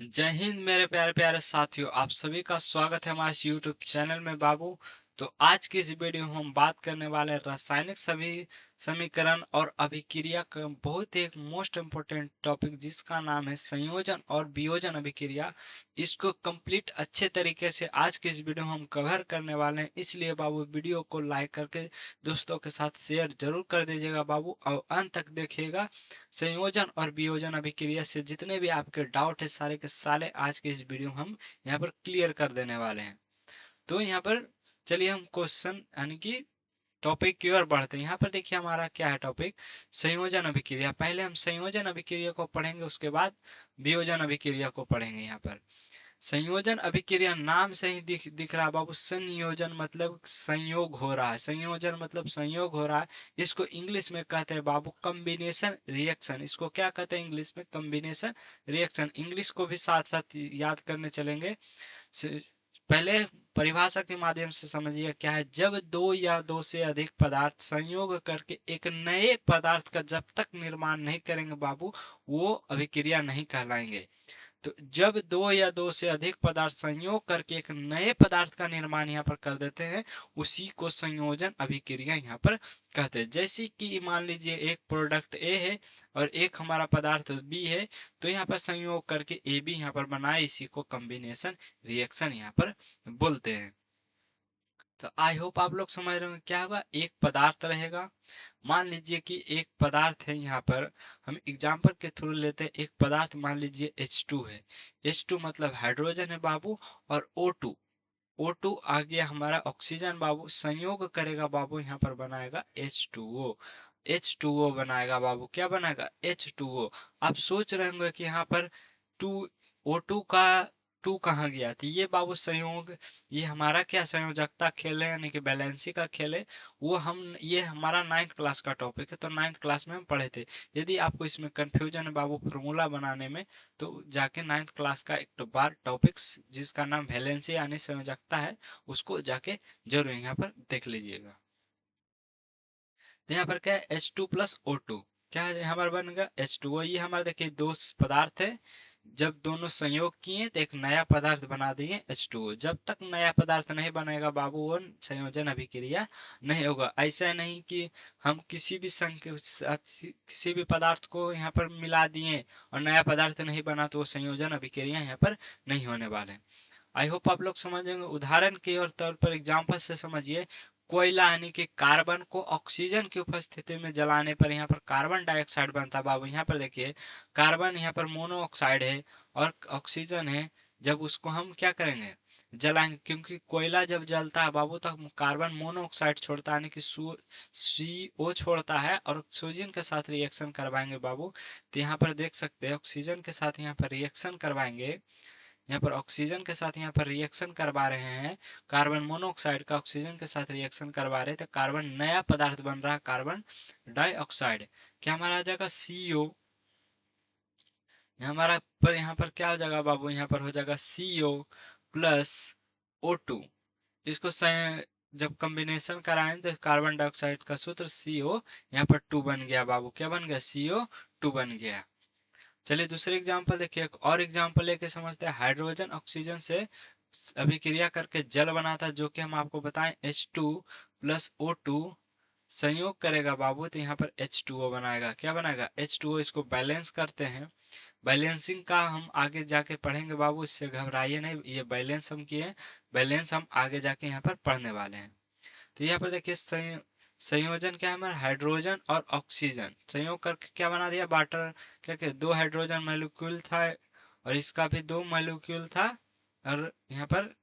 जय हिंद मेरे प्यारे प्यारे साथियों, आप सभी का स्वागत है हमारे इस YouTube चैनल में बाबू। तो आज की इस वीडियो में हम बात करने वाले हैं रासायनिक सभी समीकरण और अभिक्रिया का बहुत ही एक मोस्ट इम्पोर्टेंट टॉपिक जिसका नाम है संयोजन और वियोजन अभिक्रिया। इसको कंप्लीट अच्छे तरीके से आज की इस वीडियो में हम कवर करने वाले हैं, इसलिए बाबू वीडियो को लाइक करके दोस्तों के साथ शेयर जरूर कर दीजिएगा बाबू, और अंत तक देखिएगा। संयोजन और वियोजन अभिक्रिया से जितने भी आपके डाउट है सारे के सारे आज के इस वीडियो में हम यहाँ पर क्लियर कर देने वाले हैं। तो यहाँ पर चलिए हम क्वेश्चन यानी कि टॉपिक की ओर बढ़ते हैं। यहाँ पर देखिए हमारा क्या है टॉपिक, संयोजन अभिक्रिया। पहले हम संयोजन अभिक्रिया को पढ़ेंगे, उसके बाद वियोजन अभिक्रिया को पढ़ेंगे। यहाँ पर संयोजन अभिक्रिया नाम से ही दिख रहा है बाबू, संयोजन मतलब संयोग हो रहा है, संयोजन मतलब संयोग हो रहा है। इसको इंग्लिश में कहते हैं बाबू कॉम्बिनेशन रिएक्शन। इसको क्या कहते हैं इंग्लिश में? Combination reaction. इंग्लिश को भी साथ साथ याद करने चलेंगे। पहले परिभाषा के माध्यम से समझिए क्या है। जब दो या दो से अधिक पदार्थ संयोग करके एक नए पदार्थ का जब तक निर्माण नहीं करेंगे बाबू, वो अभिक्रिया नहीं कहलाएंगे। तो जब दो या दो से अधिक पदार्थ संयोग करके एक नए पदार्थ का निर्माण यहाँ पर कर देते हैं, उसी को संयोजन अभिक्रिया यहाँ पर कहते हैं। जैसे कि मान लीजिए एक प्रोडक्ट ए है और एक हमारा पदार्थ बी है, तो यहाँ पर संयोग करके ए बी यहाँ पर बनाए, इसी को कॉम्बिनेशन रिएक्शन यहाँ पर बोलते हैं। तो आई होप आप लोग समझ रहे होंगे क्या होगा। एक पदार्थ रहेगा, मान लीजिए कि एक पदार्थ है, यहाँ पर हम एग्जाम्पल के थ्रू लेते हैं। एक पदार्थ मान लीजिए H2 है। H2 मतलब हाइड्रोजन है बाबू, और O2, O2 आ गया हमारा ऑक्सीजन बाबू, संयोग करेगा बाबू, यहाँ पर बनाएगा H2O। H2O बनाएगा बाबू, क्या बनाएगा? H2O। आप सोच रहे होंगे कि यहाँ पर टू O2 का टू कहाँ गया? तो ये बाबू संयोग, ये हमारा क्या संयोजकता खेल है यानी कि बैलेंसी का खेल है। वो हम, ये हमारा 9th क्लास का टॉपिक है, तो 9th क्लास में हम पढ़े थे। यदि आपको इसमें कंफ्यूजन है बाबू फॉर्मूला बनाने में, तो जाके 9th क्लास का एक तो बार टॉपिक्स जिसका नाम वैलेंसी यानी संयोजकता है, उसको जाके जरूर यहाँ पर देख लीजिएगा। तो यहाँ पर क्या है, H2 + O2, क्या है यहाँ पर बन गया H2O। ये हमारे देखिए दो पदार्थ है, जब दोनों संयोग किए तो एक नया पदार्थ बना दिए H2O। जब तक नया पदार्थ नहीं बनेगा बाबू, वो संयोजन अभिक्रिया नहीं होगा। ऐसा नहीं कि हम किसी भी किसी भी पदार्थ को यहाँ पर मिला दिए और नया पदार्थ नहीं बना, तो वो संयोजन अभिक्रिया यहाँ पर नहीं होने वाले। आई होप आप लोग समझेंगे। उदाहरण के और तौर पर एग्जाम्पल से समझिए। कोयला यानी कि कार्बन को ऑक्सीजन की उपस्थिति में जलाने पर यहाँ पर कार्बन डाइऑक्साइड बनता है बाबू। यहाँ पर देखिए कार्बन यहाँ पर मोनोऑक्साइड है और ऑक्सीजन है। जब उसको हम क्या करेंगे, जलाएंगे, क्योंकि कोयला जब जलता है बाबू तो कार्बन मोनोऑक्साइड छोड़ता है यानी कि CO छोड़ता है, और ऑक्सीजन के साथ रिएक्शन करवाएंगे बाबू। तो यहाँ पर देख सकते हैं ऑक्सीजन के साथ यहाँ पर रिएक्शन करवाएंगे। यहाँ पर ऑक्सीजन के साथ यहाँ पर रिएक्शन करवा रहे हैं, कार्बन मोनोऑक्साइड का ऑक्सीजन के साथ रिएक्शन करवा रहे, तो कार्बन नया पदार्थ बन रहा है, कार्बन डाइऑक्साइड। क्या हमारा आ जाएगा CO। हमारा पर यहाँ पर क्या हो जाएगा बाबू, यहाँ पर हो जाएगा CO + O2। इसको जब कॉम्बिनेशन कराएं तो कार्बन डाइऑक्साइड का सूत्र CO, यहाँ पर 2 बन गया बाबू। क्या बन गया? CO2 बन गया। चलिए दूसरे एग्जांपल देखिए, एक और एग्जांपल लेके समझते हैं। हाइड्रोजन ऑक्सीजन से अभिक्रिया करके जल बनाता है, जो कि हम आपको बताएं H2 + O2 संयोग करेगा बाबू, तो यहाँ पर H2O बनाएगा। क्या बनाएगा? H2O। इसको बैलेंस करते हैं। बैलेंसिंग का हम आगे जाके पढ़ेंगे बाबू, इससे घबराइए नहीं। ये बैलेंस हम किए, बैलेंस हम आगे जाके यहाँ पर पढ़ने वाले हैं। तो यहाँ पर देखिए संयोजन क्या है हमारा, हाइड्रोजन और ऑक्सीजन संयोग करके क्या बना दिया, वाटर। क्या क्या, दो हाइड्रोजन मॉलिक्यूल था और इसका भी दो मॉलिक्यूल था, और यहाँ पर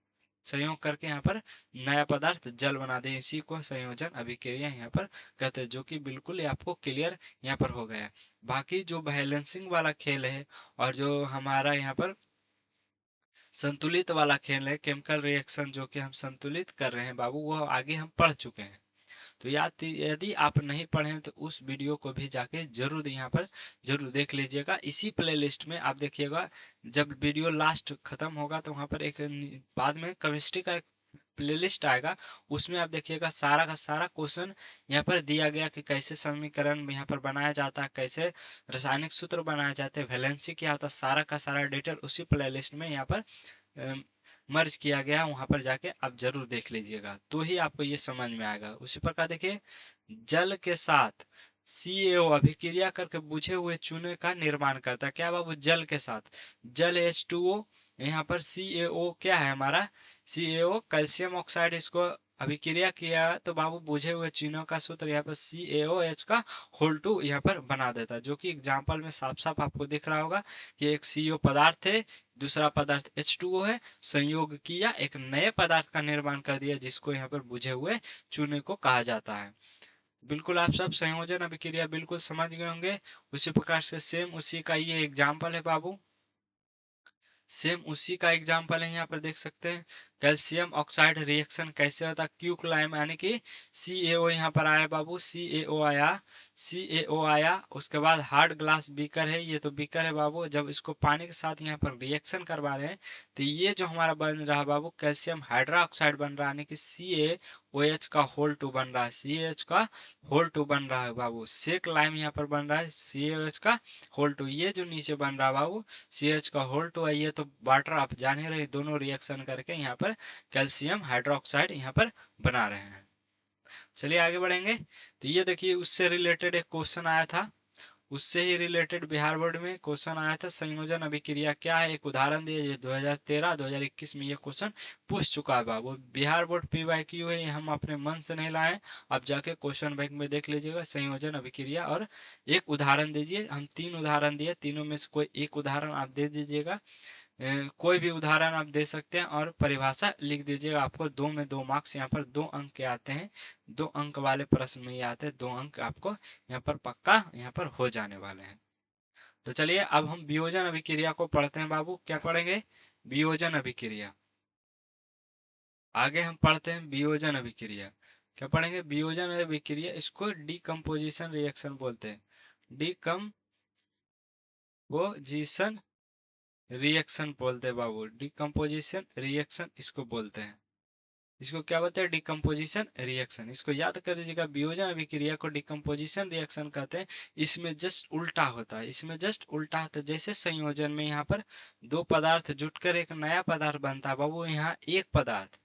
संयोग करके यहाँ पर नया पदार्थ जल बना दे, इसी को संयोजन अभिक्रिया यहाँ पर कहते हैं, जो कि बिल्कुल ही आपको क्लियर यहाँ पर हो गया है। बाकी जो बैलेंसिंग वाला खेल है और जो हमारा यहाँ पर संतुलित वाला खेल है, केमिकल रिएक्शन जो कि हम संतुलित कर रहे हैं बाबू, वो आगे हम पढ़ चुके हैं। तो याद, यदि आप नहीं पढ़े हैं तो उस वीडियो को भी जाके जरूर यहाँ पर जरूर देख लीजिएगा। इसी प्लेलिस्ट में आप देखिएगा, जब वीडियो लास्ट खत्म होगा तो वहाँ पर एक बाद में केमिस्ट्री का एक प्लेलिस्ट आएगा, उसमें आप देखिएगा सारा का सारा क्वेश्चन यहाँ पर दिया गया कि कैसे समीकरण यहाँ पर बनाया जाता है, कैसे रासायनिक सूत्र बनाए जाते हैं, वैलेंसी क्या होता है, सारा का सारा डिटेल उसी प्लेलिस्ट में यहाँ पर मर्ज किया गया। वहां पर जाके आप जरूर देख लीजिएगा, तो ही आपको ये समझ में आएगा। उसी प्रकार देखिए, जल के साथ CaO अभिक्रिया करके बुझे हुए चूने का निर्माण करता है। क्या बाबू, जल के साथ, जल H2O, यहाँ पर CaO क्या है हमारा, CaO कैल्शियम ऑक्साइड, इसको अभिक्रिया किया तो बाबू बुझे हुए चूनों का सूत्र यहाँ पर CaOH का होल टू यहाँ पर बना देता है, जो कि एग्जाम्पल में साफ साफ आपको दिख रहा होगा कि एक CO पदार्थ है, दूसरा पदार्थ H2O है, संयोग किया एक नए पदार्थ का निर्माण कर दिया, जिसको यहाँ पर बुझे हुए चूने को कहा जाता है। बिल्कुल आप सब संयोजन अभिक्रिया बिल्कुल समझ गए होंगे। उसी प्रकार से सेम उसी का ये एग्जाम्पल है बाबू, सेम उसी का एग्जाम्पल है, यहाँ पर देख सकते हैं कैल्शियम ऑक्साइड रिएक्शन कैसे होता है। क्यू क्लाइम यानी कि CaO यहाँ पर आया बाबू, CaO आया, CaO आया, उसके बाद हार्ड ग्लास बीकर है, ये तो बीकर है बाबू। जब इसको पानी के साथ यहाँ पर रिएक्शन करवा रहे हैं तो ये जो हमारा बन रहा है बाबू कैल्शियम हाइड्रोक्साइड बन रहा है, यानी कि CaOH का होल टू बन रहा है, CH का होल टू बन रहा है बाबू। सेक लाइम यहाँ पर बन रहा है CaOH का होल टू, ये जो नीचे बन रहा है बाबू CH का होल टू है, ये तो वाटर आप जान ही रहे, दोनों रिएक्शन करके यहाँ पर कैल्शियम हाइड्रोक्साइड यहाँ पर बना रहे हैं। चलिए आगे बढ़ेंगे। तो ये देखिए उससे रिलेटेड एक क्वेश्चन आया था, उससे ही रिलेटेड बिहार बोर्ड में क्वेश्चन आया था, संयोजन अभिक्रिया क्या है, एक उदाहरण दिए। ये 2013-2021 में ये क्वेश्चन पूछ चुका है बाबू। बिहार बोर्ड PYQ है, ये हम अपने मन से नहीं लाए, आप जाके क्वेश्चन बैंक में देख लीजिएगा संयोजन अभिक्रिया, और एक उदाहरण दीजिए। हम 3 उदाहरण दिए, तीनों में से कोई एक उदाहरण आप दे दीजिएगा, कोई भी उदाहरण आप दे सकते हैं और परिभाषा लिख दीजिएगा। आपको 2 में 2 मार्क्स यहाँ पर 2 अंक के आते हैं, 2 अंक वाले प्रश्न में ये आते हैं, 2 अंक आपको यहाँ पर पक्का यहाँ पर हो जाने वाले हैं। तो चलिए अब हम वियोजन अभिक्रिया को पढ़ते हैं बाबू। क्या पढ़ेंगे, वियोजन अभिक्रिया। आगे हम पढ़ते हैं वियोजन अभिक्रिया। क्या पढ़ेंगे, वियोजन अभिक्रिया, इसको डिकम्पोजिशन रिएक्शन बोलते हैं, डिकम्पोजिशन रिएक्शन बोलते हैं बाबू, डिकम्पोजिशन रिएक्शन इसको बोलते हैं। इसको क्या बोलते हैं, डिकम्पोजिशन रिएक्शन। इसको याद कर लीजिएगा, वियोजन अभिक्रिया को डिकम्पोजिशन रिएक्शन कहते हैं। इसमें जस्ट उल्टा होता है, इसमें जस्ट उल्टा होता है। जैसे संयोजन में यहाँ पर 2 पदार्थ जुटकर एक नया पदार्थ बनता है बाबू, यहाँ एक पदार्थ,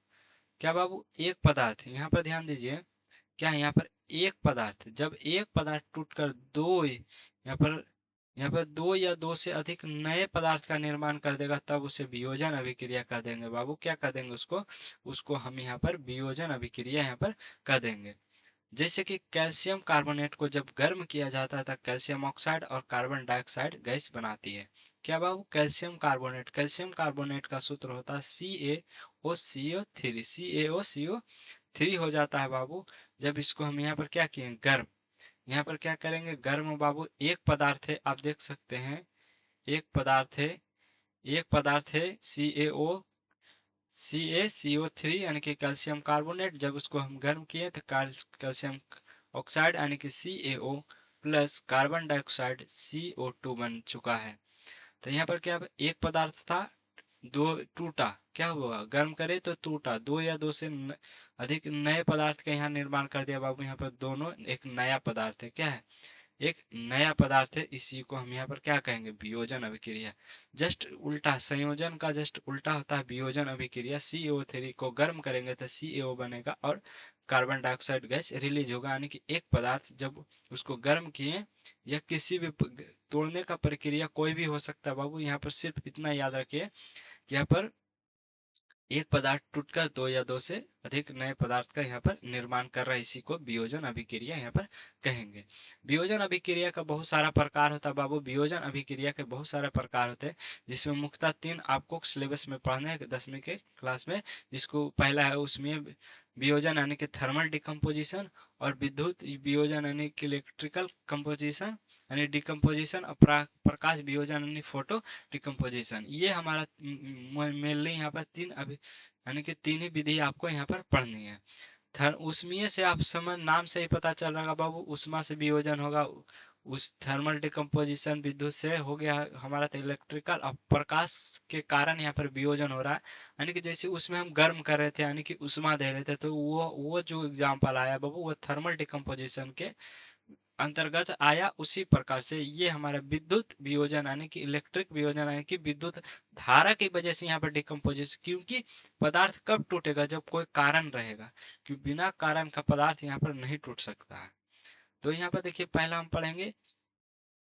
क्या बाबू, एक पदार्थ, यहाँ पर ध्यान दीजिए, क्या है यहाँ पर एक पदार्थ, जब एक पदार्थ टूटकर दो, यहाँ पर 2 या 2 से अधिक नए पदार्थ का निर्माण कर देगा, तब उसे वियोजन अभिक्रिया कह देंगे बाबू। क्या कह देंगे उसको, उसको हम यहाँ पर वियोजन अभिक्रिया यहाँ पर कह देंगे। जैसे कि कैल्शियम कार्बोनेट को जब गर्म किया जाता है तब कैल्शियम ऑक्साइड और कार्बन डाइऑक्साइड गैस बनाती है। क्या बाबू, कैल्शियम कार्बोनेट, कैल्शियम कार्बोनेट का सूत्र होता है CaOCO3, CaOCO3 हो जाता है बाबू। जब इसको हम यहाँ पर क्या किए, गर्म, यहाँ पर क्या करेंगे, गर्म बाबू, एक पदार्थ है, आप देख सकते हैं, एक पदार्थ है, एक पदार्थ है CaCO3 यानी कि कैल्शियम कार्बोनेट। जब उसको हम गर्म किए तो कैल्शियम ऑक्साइड यानी कि CaO plus carbon dioxide CO2 बन चुका है। तो यहाँ पर क्या, एक पदार्थ था, दो टूटा, क्या हुआ, गर्म करे तो टूटा, 2 या 2 से अधिक नए पदार्थ का यहाँ निर्माण कर दिया बाबू। यहाँ पर दोनों एक नया पदार्थ है, क्या है, एक नया पदार्थ है, इसी को हम यहाँ पर क्या कहेंगे, वियोजन अभिक्रिया। जस्ट उल्टा, संयोजन का जस्ट उल्टा होता है वियोजन अभिक्रिया। CO3 को गर्म करेंगे तो CaO बनेगा और कार्बन डाइऑक्साइड गैस रिलीज होगा, यानी कि एक पदार्थ जब उसको गर्म किए, या किसी भी तोड़ने का प्रक्रिया कोई भी हो सकता है बाबू। यहाँ पर सिर्फ इतना याद रखिए कि यहाँ पर एक पदार्थ टूटकर 2 या 2 से अधिक नए पदार्थ का यहाँ पर निर्माण कर रहा है, इसी को वियोजन अभिक्रिया यहाँ पर कहेंगे। वियोजन अभिक्रिया का बहुत सारा प्रकार होता है बाबू, वियोजन अभिक्रिया के बहुत सारे प्रकार होते हैं, जिसमें मुख्यतः 3 आपको सिलेबस में पढ़ने हैं 10वीं के क्लास में। जिसको पहला है उसमें वियोजन यानी कि थर्मल डिकम्पोजिशन, और विद्युत वियोजन यानी कि इलेक्ट्रिकल कंपोजिशन यानी डिकम्पोजिशन, और प्रकाश वियोजन यानी फोटो डिकम्पोजिशन। ये हमारा मेनली यहाँ पर 3 अभी यानी कि 3 ही विधि आपको यहाँ पर पढ़नी है। उसमें से आप समझ, नाम से ही पता चल रहा होगा बाबू, उष्मा से वियोजन होगा, उस थर्मल डिकम्पोजिशन विद्युत से हो गया हमारा तो इलेक्ट्रिकल। अब प्रकाश के कारण यहाँ पर वियोजन हो रहा है, यानी कि जैसे उसमें हम गर्म कर रहे थे यानी कि उष्मा दे रहे थे, तो वो जो एग्जाम्पल आया बाबू वो थर्मल डिकम्पोजिशन के अंतर्गत आया। उसी प्रकार से ये हमारा विद्युत वियोजन यानी कि इलेक्ट्रिक वियोजन यानी कि विद्युत धारा की वजह से यहाँ पर डिकम्पोजिशन, क्योंकि पदार्थ कब टूटेगा जब कोई कारण रहेगा, क्योंकि बिना कारण का पदार्थ यहाँ पर नहीं टूट सकता है। तो यहाँ पर देखिए पहला हम पढ़ेंगे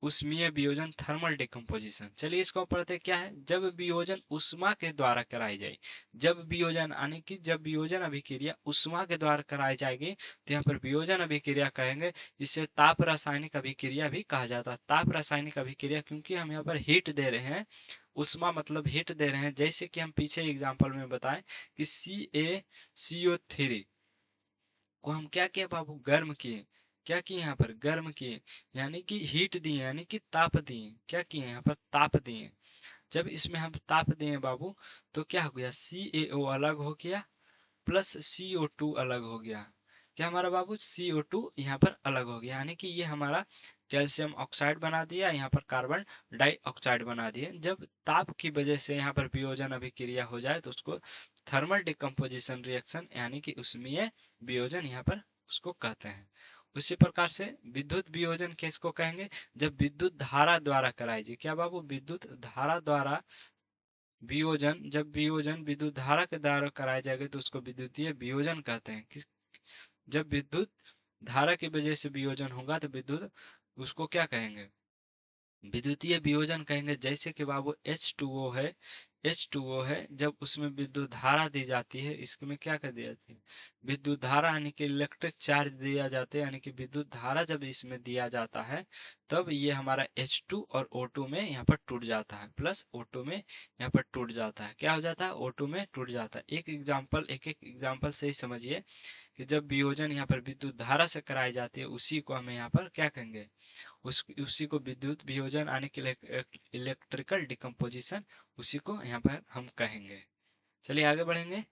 उष्मीय वियोजन थर्मल डिकम्पोजिशन। चलिए इसको पढ़ते क्या है। जब वियोजन उष्मा के द्वारा कराई जाए, जब वियोजन यानी कि जब वियोजन अभिक्रिया उष्मा के द्वारा कराई जाएगी तो यहाँ पर वियोजन अभिक्रिया कहेंगे। इसे ताप रासायनिक अभिक्रिया भी कहा जाता है। ताप रासायनिक अभिक्रिया क्योंकि हम यहाँ पर हीट दे रहे हैं, उष्मा मतलब हीट दे रहे हैं। जैसे कि हम पीछे एग्जाम्पल में बताएं कि CaCO3 को हम क्या किए बाबू, गर्म किए। क्या किए यहाँ पर, गर्म किए, यानी कि हीट दिए, यानी कि ताप दिए। क्या किए यहाँ पर, ताप दिए। जब इसमें हम ताप दिए बाबू तो क्या हो गया, CaO अलग हो गया प्लस CO2 अलग हो गया। क्या हमारा बाबू, CO2 यहाँ पर अलग हो गया, यानी कि ये हमारा कैल्शियम ऑक्साइड बना दिया, यहाँ पर कार्बन डाइऑक्साइड बना दिए। जब ताप की वजह से यहाँ पर वियोजन अभिक्रिया हो जाए तो उसको थर्मल डिकम्पोजिशन रिएक्शन यानी कि उष्मीय वियोजन यहाँ पर उसको कहते हैं। उसी प्रकार से विद्युत वियोजन किसको कहेंगे, जब विद्युत धारा द्वारा कराई जाए। क्या बाबू, विद्युत धारा द्वारा वियोजन, जब वियोजन विद्युत धारा के द्वारा कराया जाएगा तो उसको विद्युतीय वियोजन कहते हैं। किस, जब विद्युत धारा की वजह से वियोजन होगा तो विद्युत उसको क्या कहेंगे, विद्युतीय वियोजन कहेंगे। जैसे कि बाबू H2O है, H2O है, जब उसमें विद्युत धारा दी जाती है, इसमें क्या कर दिया जाती है, विद्युत धारा यानी कि इलेक्ट्रिक चार्ज दिया जाता है, यानी कि विद्युत धारा जब इसमें दिया जाता है तब ये हमारा H2 और O2 में यहाँ पर टूट जाता है, प्लस O2 में यहाँ पर टूट जाता है। क्या हो जाता है, O2 में टूट जाता है। एक एग्जाम्पल, एक एक एग्जाम्पल से ही समझिए कि जब वियोजन यहाँ पर विद्युत धारा से कराई जाती है उसी को हमें यहाँ पर क्या कहेंगे, उसी को विद्युत वियोजन यानी कि इलेक्ट्रिकल डिकम्पोजिशन, उसी को यहाँ पर हम कहेंगे। चलिए आगे बढ़ेंगे।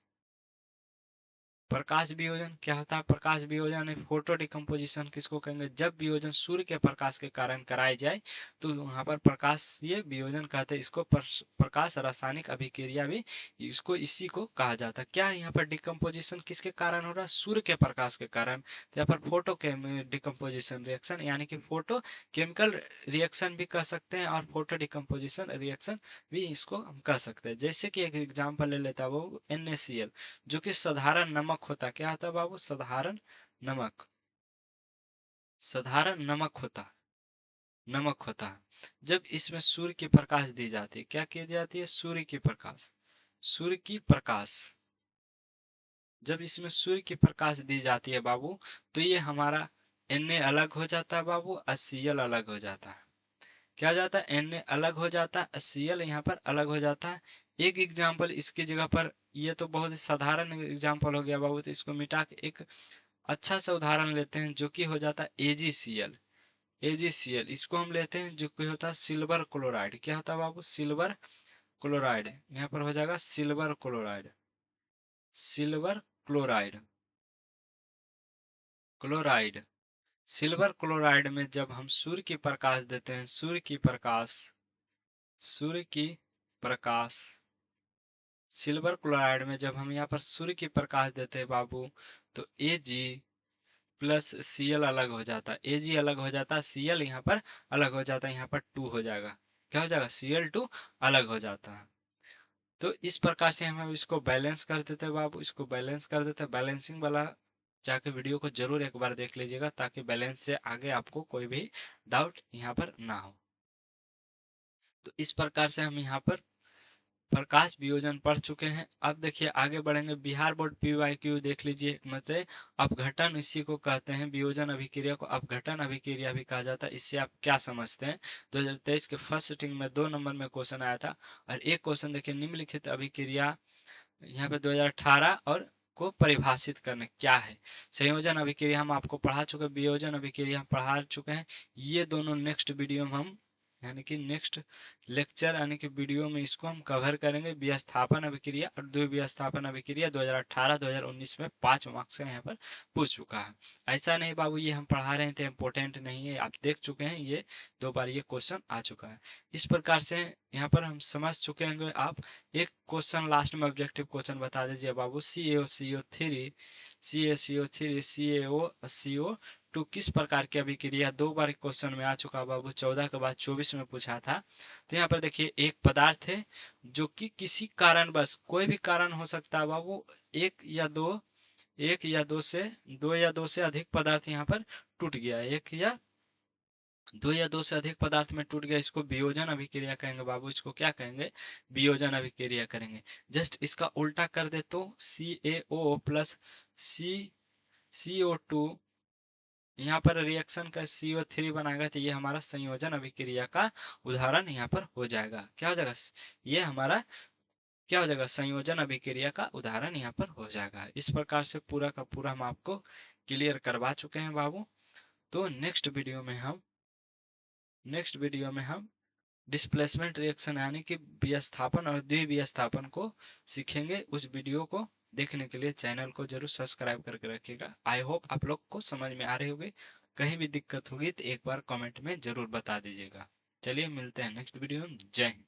प्रकाश वियोजन क्या होता है, प्रकाश वियोजन है फोटो डिकम्पोजिशन किसको कहेंगे, जब वियोजन सूर्य के प्रकाश के कारण कराई जाए तो वहां पर प्रकाशीय वियोजन कहते हैं। इसको प्रकाश रासायनिक अभिक्रिया भी, इसको इसी को कहा जाता है। क्या यहाँ पर डिकम्पोजिशन किसके कारण हो रहा है, सूर्य के प्रकाश के कारण। यहाँ पर फोटो डिकम्पोजिशन रिएक्शन यानी कि फोटो केमिकल रिएक्शन भी कह सकते हैं और फोटो डिकम्पोजिशन रिएक्शन भी इसको हम कह सकते हैं। जैसे कि एक एग्जाम्पल ले लेता है वो NaCl, जो कि साधारण नमक होता। क्या होता है बाबू, साधारण नमक, साधारण नमक होता है। जब इसमें सूर्य की प्रकाश दी जाती है, क्या की जाती है, सूर्य की प्रकाश, सूर्य की प्रकाश, जब इसमें सूर्य की प्रकाश दी जाती है बाबू तो ये हमारा Na अलग हो जाता है बाबू और Cl अलग हो जाता है। क्या हो जाता है, Na अलग हो जाता है, Cl यहाँ पर अलग हो जाता है। एक एग्जाम्पल इसकी जगह पर, ये तो बहुत ही साधारण एग्जाम्पल हो गया बाबू, तो इसको मिटा के एक अच्छा सा उदाहरण लेते हैं जो कि हो जाता है AgCl। AgCl इसको हम लेते हैं जो कि होता है सिल्वर क्लोराइड। क्या होता है बाबू, सिल्वर क्लोराइड। यहाँ पर हो जाएगा silver chloride, silver chloride, chloride. Silver chloride में जब हम सूर्य की प्रकाश देते हैं, सूर्य की प्रकाश, सूर्य की प्रकाश, सिल्वर क्लोराइड में जब हम यहाँ पर सूर्य की प्रकाश देते हैं बाबू तो Ag प्लस Cl अलग हो जाता है, Ag अलग हो जाता है, Cl यहाँ पर अलग हो जाता है, यहाँ पर 2 हो जाएगा। क्या हो जाएगा, Cl2 अलग हो जाता है। तो इस प्रकार से हम इसको बैलेंस कर देते हैं बाबू, इसको बैलेंस कर देते हैं। बैलेंसिंग वाला जाके वीडियो को जरूर एक बार देख लीजिएगा ताकि बैलेंस से आगे आपको कोई भी डाउट यहाँ पर ना हो। तो इस प्रकार से हम यहाँ पर प्रकाश वियोजन पढ़ चुके हैं। अब देखिए आगे बढ़ेंगे। बिहार बोर्ड PYQ देख लीजिए, मतलब अपघटन इसी को कहते हैं, वियोजन अभिक्रिया को अपघटन अभिक्रिया भी कहा जाता है। इससे आप क्या समझते हैं, 2023 के फर्स्ट सिटिंग में 2 नंबर में क्वेश्चन आया था। और एक क्वेश्चन देखिए, निम्नलिखित अभिक्रिया यहाँ पे 2018 और को परिभाषित करने क्या है। संयोजन अभिक्रिया हम आपको पढ़ा चुके, वियोजन अभिक्रिया हम पढ़ा चुके हैं। ये दोनों नेक्स्ट वीडियो में हम यानी कि नेक्स्ट लेक्चर यानी कि वीडियो में इसको हम कवर करेंगे। विस्थापन अभिक्रिया और द्विविस्थापन अभिक्रिया 2018-2019 में 5 मार्क्स का यहाँ पर पूछ चुका है। ऐसा नहीं बाबू ये हम पढ़ा रहे थे इम्पोर्टेंट नहीं है, आप देख चुके हैं, ये 2 बार ये क्वेश्चन आ चुका है। इस प्रकार से यहाँ पर हम समझ चुके होंगे। आप एक क्वेश्चन लास्ट में ऑब्जेक्टिव क्वेश्चन बता दीजिए बाबू, CaO3 CaCO3 CaO2 किस प्रकार की अभिक्रिया, 2 बार क्वेश्चन में आ चुका बाबू, 14 के बाद 24 में पूछा था। तो यहाँ पर देखिए एक पदार्थ है जो कि किसी कारणवश, कोई भी कारण हो सकता है बाबू, दो या दो से अधिक पदार्थ यहाँ पर टूट गया, दो या दो से अधिक पदार्थ में टूट गया, इसको वियोजन अभिक्रिया कहेंगे बाबू। इसको क्या कहेंगे? वियोजन अभिक्रिया करेंगे। जस्ट इसका उल्टा कर दे तो CaO प्लस CO2, यहाँ पर रिएक्शन का CO3 बनाएगा तो ये हमारा संयोजन अभिक्रिया का उदाहरण यहाँ पर हो जाएगा। क्या हो जाएगा? ये हमारा क्या हो जाएगा? संयोजन अभिक्रिया का उदाहरण यहाँ पर हो जाएगा। इस प्रकार से पूरा का पूरा हम आपको क्लियर करवा चुके हैं बाबू। तो नेक्स्ट वीडियो में हम डिस्प्लेसमेंट रिएक्शन यानी कि विस्थापन और द्विविस्थापन को सीखेंगे। उस वीडियो को देखने के लिए चैनल को जरूर सब्सक्राइब करके रखिएगा। आई होप आप लोग को समझ में आ रही होगी। कहीं भी दिक्कत होगी तो एक बार कमेंट में जरूर बता दीजिएगा। चलिए मिलते हैं नेक्स्ट वीडियो में। जय हिंद।